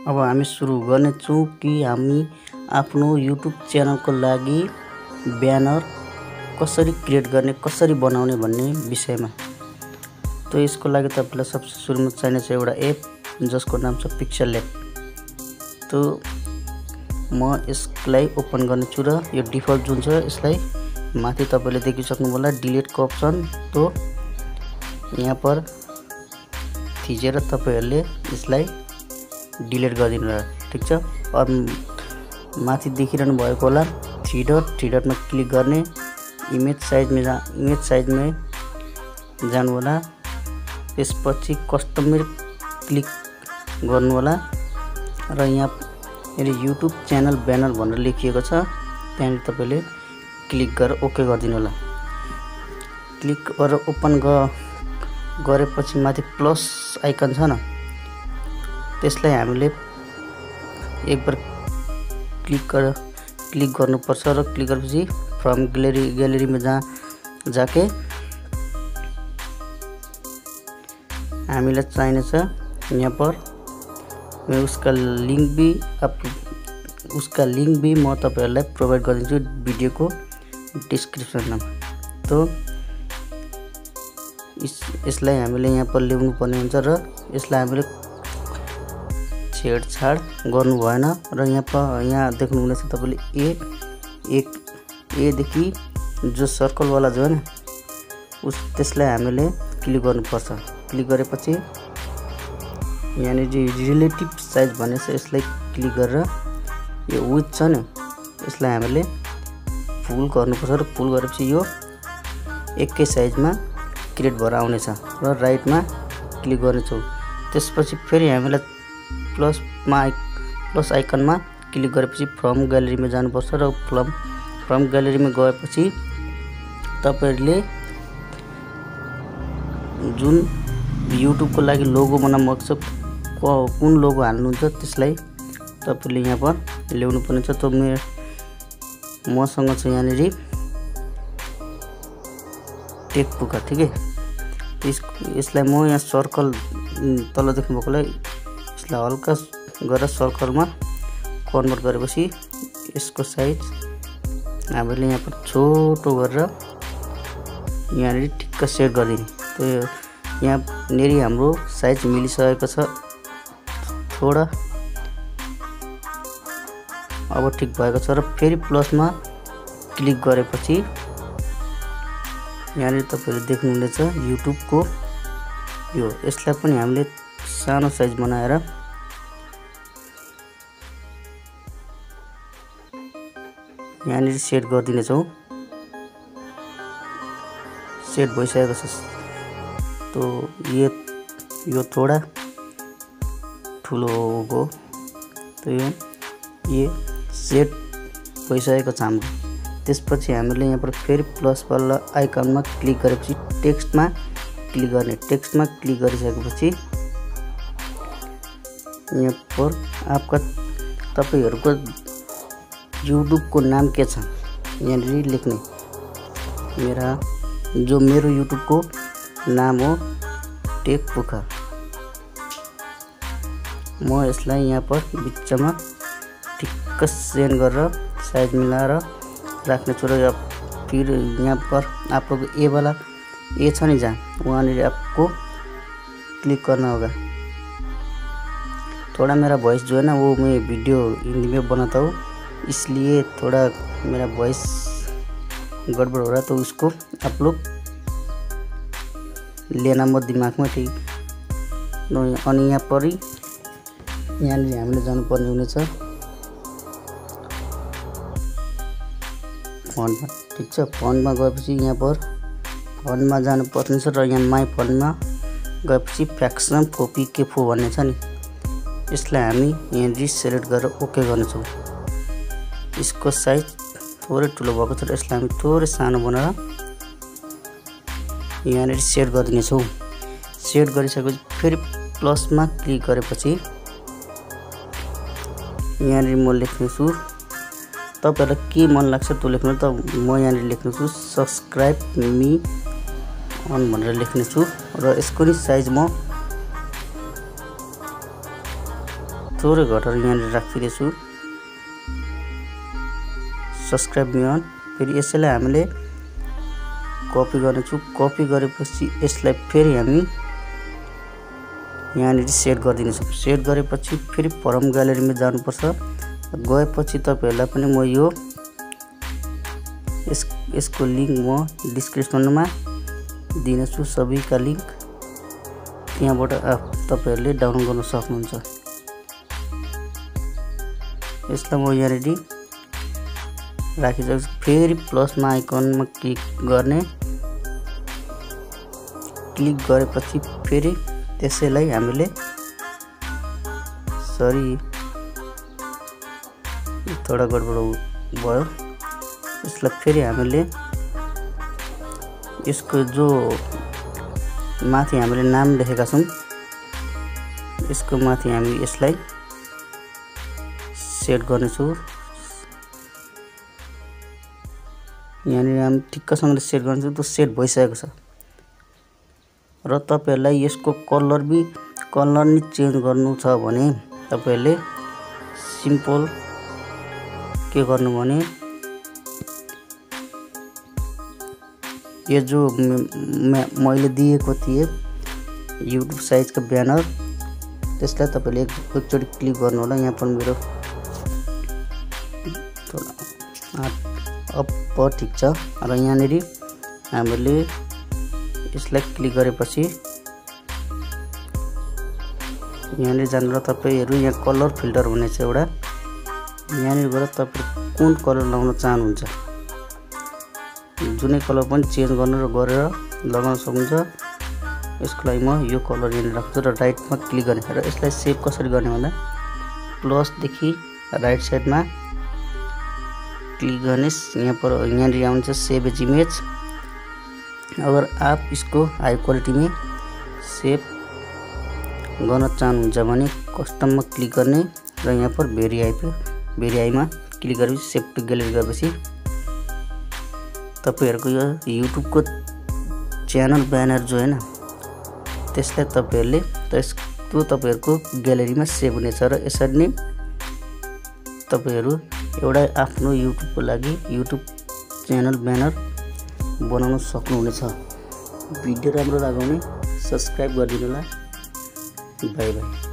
अब हामी सुरु गर्नेछौँ कि हामी आफ्नो YouTube च्यानलको लागि ब्यानर कसरी क्रिएट गर्ने, कसरी बनाउने भन्ने विषयमा। तो यसको लागि तपाईलाई सबसे सुरुमा चाहिने छ एउटा एप जसको नाम छ पिक्सल ल्याब। तो म यसलाई ओपन गर्नेछु र यो डिफल्ट जुन छ यसलाई माथि तपाईले देखिसक्नु होला डिलिट को अप्सन। तो यहाँ पर थिचेर तपाईहरुले यसलाई डिलिट गरिदिनु होला, ठीक छ। अब माथि देखिरहनु भएको होला थ्री डट मा क्लिक गर्ने, इमेज साइज में जानु होला, त्यसपछि कस्टम में क्लिक गर्नु होला र यहाँ मेरो YouTube च्यानल ब्यानर भनेर लेखिएको छ, त्यहाँ तपाईले क्लिक गरेर ओके गरिदिनु होला। क्लिक गरेर ओपन गरेपछि माथि प्लस आइकन छ न, त्यसलाई हामीले एक बार क्लिक गर्नुपर्छ र क्लिक गरेपछि फ्रम ग्यालेरी में जाके हामीलाई चाहिने छ यहाँ पर मैं उसका लिंक भी म तपाईहरुलाई प्रोवाइड गरिदिन्छु भिडियो को डिस्क्रिप्सन में। तो यसलाई हामीले यहाँ पर ल्याउनु पर्ने हुन्छ र यसलाई हामीले छेडछाड गर्नु भएन र यहाँ देख्नुहुनेछ तपाईले ए देखि जो सर्कल वाला जो हैन त्यसलाई हामीले क्लिक गर्नुपर्छ। क्लिक गरेपछि यहाँ रिलेटिभ साइज भन्ने छ, यसलाई क्लिक गरेर यो विड्थ छ नि यसलाई हामीले फुल गर्नुपर्छ र फुल गरेपछि यो एकै साइजमा क्रिएट भएर आउनेछ र राइटमा क्लिक गर्नेछौँ। त्यसपछि फेरि हामीलाई प्लस आइकनमा क्लिक गरेपछि फ्रम ग्यालेरी में जानुपर्छ र फ्रम ग्यालेरी में गएपछि तपाईहरुले जुन YouTube को लागि लोगो बनाउनु भएको छ, कुन लोगो हाल्नुहुन्छ त्यसलाई तपाईले यहाँ पर ल्याउनु पर्ने छ। तो मसँग छ यहाँ टेक पुका, ठीक है। यसलाई म यहाँ सर्कल तल देख्नु भएकोलाई यसलाई हल्का गरेर सर्कलमा कन्भर्ट गरेपछि यसको साइज हामीले यहाँ पर छोटो गरेर यहाँ ठिक्क सेट गरिदिने। तो यहाँ नेरी हाम्रो साइज मिलिसकेको छ थोड़ा, अब ठीक भएको छ र फेरि प्लसमा क्लिक गरेपछि यहाँ तपाईले देख्नुहुनेछ YouTube को यो यसलाई पनि हामीले सानो साइज बनाएर यहाँ सेट गरिदिनेछौँ। सेट भइसकेको छ। तो यो थोड़ा ठुलो हो, तो ये सेट भइसकेको छ हाम्रो। त्यसपछि हामीले यहाँ पर फेरि प्लस वाला आइकनमा क्लिक गरेपछि टेक्स्टमा क्लिक गर्ने। टेक्स्टमा क्लिक गरिसकेपछि यहाँ पर आपका तपाईहरुको YouTube को नाम के छ यहाँ लेख्ने। मेरो YouTube को नाम हो टेक पुका। म यसलाई यहाँ पर बिचमा ठिक्क सेट गरेर साइज मिलाएर राख्ने छु र फिर यहाँ पर आप लोग ए वाला ए छ नि जहाँ वहाँ आपको क्लिक करना होगा। थोड़ा मेरा वॉइस जो है ना वो मैं वीडियो हिंदी में बनाता हूँ, इसलिए थोड़ा मेरा वॉइस गड़बड़ हो रहा है, तो उसको आप लोग लेना मत दिमाग में, ठीक। अनि यहाँ पर यहाँ हामीले जानुपर्ने हुनेछ फन्टमा, ठीक छ। फन्टमा गएपछि यहाँ पर फन्टमा जानुपर्ने छ र यहाँ माई फन्टमा गएपछि फ्याक्सन फोपी के फो भन्ने छ नि, यसलाई हामी यहाँ सेलेक्ट गरेर ओके गर्नेछौँ। यसको साइज थोरै ठुलो भएको छ र यसलाई हामी थोरै सानो बनाएर यहाँ सेट गरिदिनेछौँ। सेट गरिसकेपछि फेरि प्लसमा क्लिक गरेपछि यहाँ म लेख्नेछु, तपाईहरुलाई के मन लाग्छ त्यो लेख्नु। त म यहाँ लेख्नेछु सब्स्क्राइब मी अन भनेर लेख्नेछु र यसको नि साइज म थोरै घटेर यहाँनिर राखिदिएछु सब्स्क्राइब मी अन। फेरि यसैलाई हामीले कपी गर्नेछु। कपी गरेपछि यसलाई फेरि हामी यहाँनिर सेट गरिदिनेछु। सेट गरेपछि फेरि फर्म ग्यालेरीमा जानुपर्छ। गएपछि तपाईहरुलाई पनि म यो यसको लिंक म डिस्क्रिप्सनमा दिनेछु, सबैका लिंक त्यहाँबाट तपाईहरुले डाउनलोड गर्न सक्नुहुन्छ। यसलाई म यहाँनिर राखिसकेपछि फेरि प्लसमा आइकनमा क्लिक गर्ने। क्लिक गरेपछि फेरि त्यसैलाई हामीले थोडा गडबड भयो। यसलाई फेरि हामीले यसको जो माथि हामीले नाम लेखेका छौं यसको माथि हामी यसलाई सेट गर्नेछु। यहाँनिर हामी ठिक्कसँगले सेट गर्नेछु। त्यो सेट भइसकेको छ र तपाईहरुलाई यसको कलर नि चेन्ज गर्नु छ भने तपाईहरुले सिम्पल के गर्नु भने यो जो मैले दिएको थिए YouTube साइजको ब्यानर त्यसलाई तपाईले एकचोटी क्लिक गर्नु होला। यहाँ पनि मेरो अप ठीक छ र यहाँनिर हामीले यसलाई क्लिक गरेपछि यहाँनिर जानेर तपाईहरु यहाँ कलर फिल्टर भन्ने छ एउटा, यहाँनिर गएर तपाईले कुन कलर लगाउन चाहनुहुन्छ जुनै कलर पनि चेन्ज गर्न र गरेर लगाउन सक्नुहुन्छ। यसको लागि म यो कलर यहाँनिर राख्छु र राइटमा क्लिक गर्ने र यसलाई सेभ कसरी गर्ने भन्दा प्लस देखि राइट साइडमा क्लिक गर्ने। यहाँनिर आउँछ सेभ एज इमेज। अगर आप इसको हाई क्वालिटी में सेव गर्न चाहनुहुन्छ भने कस्टममा क्लिक गर्ने र यहाँ पर भेरिआईमा क्लिक गरेपछि सेभ टु ग्यालेरी गरेपछि तपाईहरुको यो YouTube को च्यानल ब्यानर जो हैन त्यसलाई तपाईहरुले त्यो तपाईहरुको ग्यालेरीमा सेभ हुनेछ र यसरी नै तपाईहरु एउटा आफ्नो YouTube को लागि YouTube च्यानल ब्यानर बनाउन सक्नुहुनेछ। भिडियो राम्रो लाग्यो भने सब्स्क्राइब गरिदिनु होला। Bye bye.